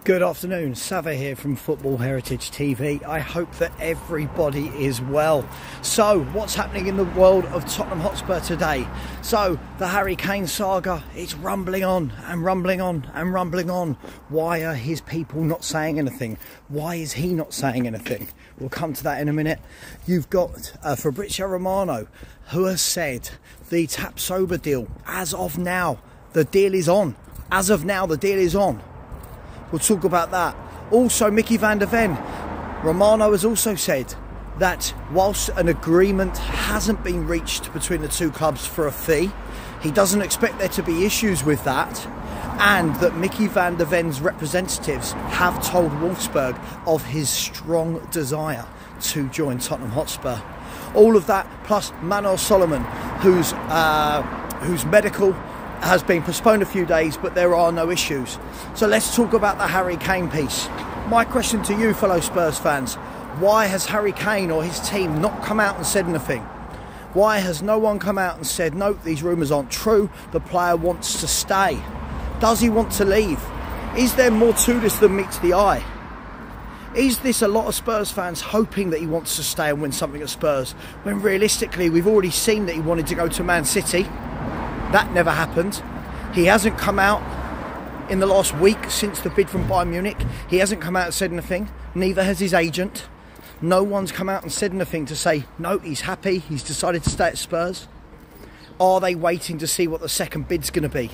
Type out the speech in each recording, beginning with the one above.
Good afternoon, Sava here from Football Heritage TV. I hope that everybody is well. So, what's happening in the world of Tottenham Hotspur today? So, the Harry Kane saga, it's rumbling on and rumbling on and rumbling on. Why are his people not saying anything? Why is he not saying anything? We'll come to that in a minute. You've got Fabrizio Romano, who has said the Tapsoba deal, as of now, the deal is on. As of now, the deal is on. We'll talk about that. Also, Mickey van de Ven. Romano has also said that whilst an agreement hasn't been reached between the two clubs for a fee, he doesn't expect there to be issues with that, and that Mickey van de Ven's representatives have told Wolfsburg of his strong desire to join Tottenham Hotspur. All of that, plus Manuel Solomon, whose medical has been postponed a few days, but there are no issues. So let's talk about the Harry Kane piece. My question to you, fellow Spurs fans, why has Harry Kane or his team not come out and said anything? Why has no one come out and said, no, these rumours aren't true, the player wants to stay? Does he want to leave? Is there more to this than meets the eye? Is this a lot of Spurs fans hoping that he wants to stay and win something at Spurs, when realistically we've already seen that he wanted to go to Man City? That never happened. He hasn't come out in the last week since the bid from Bayern Munich. He hasn't come out and said anything. Neither has his agent. No one's come out and said anything to say, no, he's happy, he's decided to stay at Spurs. Are they waiting to see what the second bid's going to be?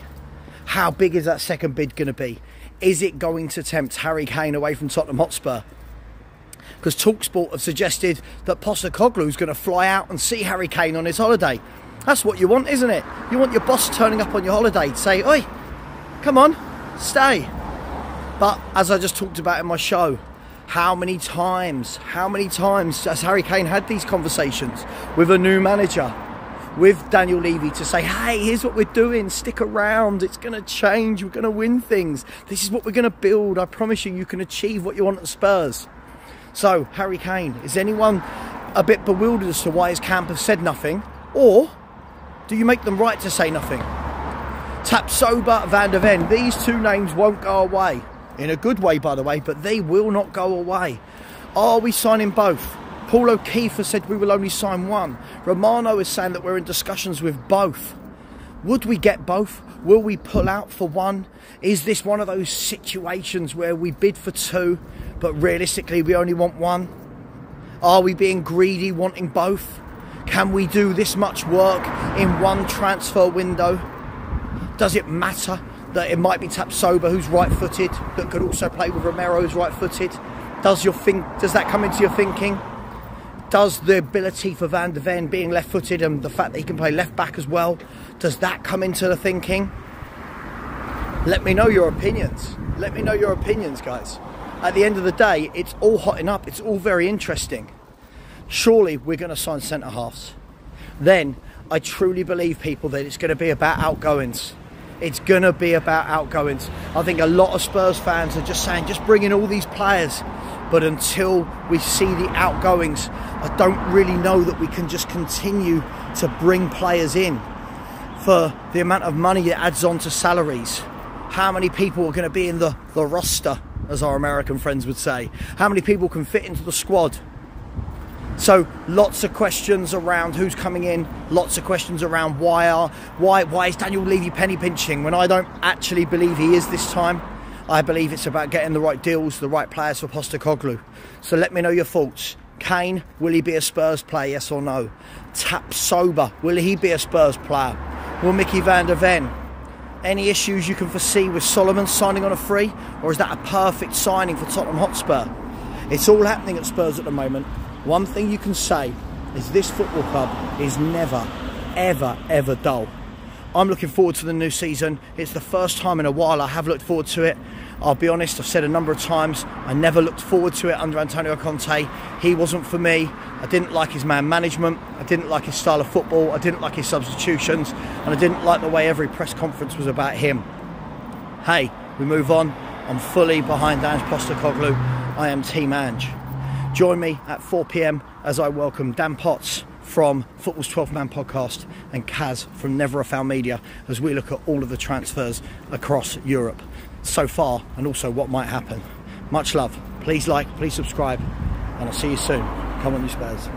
How big is that second bid going to be? Is it going to tempt Harry Kane away from Tottenham Hotspur? Because TalkSport have suggested that Postecoglou's going to fly out and see Harry Kane on his holiday. That's what you want, isn't it? You want your boss turning up on your holiday to say, oi, come on, stay. But as I just talked about in my show, how many times has Harry Kane had these conversations with a new manager, with Daniel Levy, to say, hey, here's what we're doing, stick around, it's going to change, we're going to win things, this is what we're going to build, I promise you, you can achieve what you want at Spurs. So, Harry Kane, is anyone a bit bewildered as to why his camp have said nothing? Or do you make them right to say nothing? Tapsoba VAN De Ven. These two names won't go away. In a good way, by the way, but they will not go away. Are we signing both? Paul O'Keefe has said we will only sign one. Romano is saying that we're in discussions with both. Would we get both? Will we pull out for one? Is this one of those situations where we bid for two, but realistically we only want one? Are we being greedy, wanting both? Can we do this much work in one transfer window? Does it matter that it might be Tapsoba, who's right-footed, that could also play with Romero, who's right-footed? Does that come into your thinking? Does the ability for Van de Ven being left-footed and the fact that he can play left-back as well, does that come into the thinking? Let me know your opinions. Let me know your opinions, guys. At the end of the day, it's all hotting up. It's all very interesting. Surely we're going to sign centre-halves. Then I truly believe, people, that it's going to be about outgoings. It's going to be about outgoings. I think a lot of Spurs fans are just saying, just bring in all these players. But until we see the outgoings, I don't really know that we can just continue to bring players in for the amount of money it adds on to salaries. How many people are going to be in the roster, as our American friends would say? How many people can fit into the squad? So lots of questions around who's coming in, lots of questions around why is Daniel Levy penny pinching when I don't actually believe he is this time. I believe it's about getting the right deals, the right players for Postecoglou. So let me know your thoughts. Kane, will he be a Spurs player, yes or no? Tapsoba, will he be a Spurs player? Will Mickey van de Ven? Any issues you can foresee with Solomon signing on a free? Or is that a perfect signing for Tottenham Hotspur? It's all happening at Spurs at the moment. One thing you can say is this football club is never, ever, ever dull. I'm looking forward to the new season. It's the first time in a while I have looked forward to it. I'll be honest, I've said a number of times, I never looked forward to it under Antonio Conte. He wasn't for me. I didn't like his man management. I didn't like his style of football. I didn't like his substitutions. And I didn't like the way every press conference was about him. Hey, we move on. I'm fully behind Ange Postecoglou. I am Team Ange. Join me at 4 p.m. as I welcome Dan Potts from Football's 12th Man podcast and Kaz from Never a Foul Media as we look at all of the transfers across Europe. so far and also what might happen. Much love. Please like, please subscribe, and I'll see you soon. Come on, you Spurs.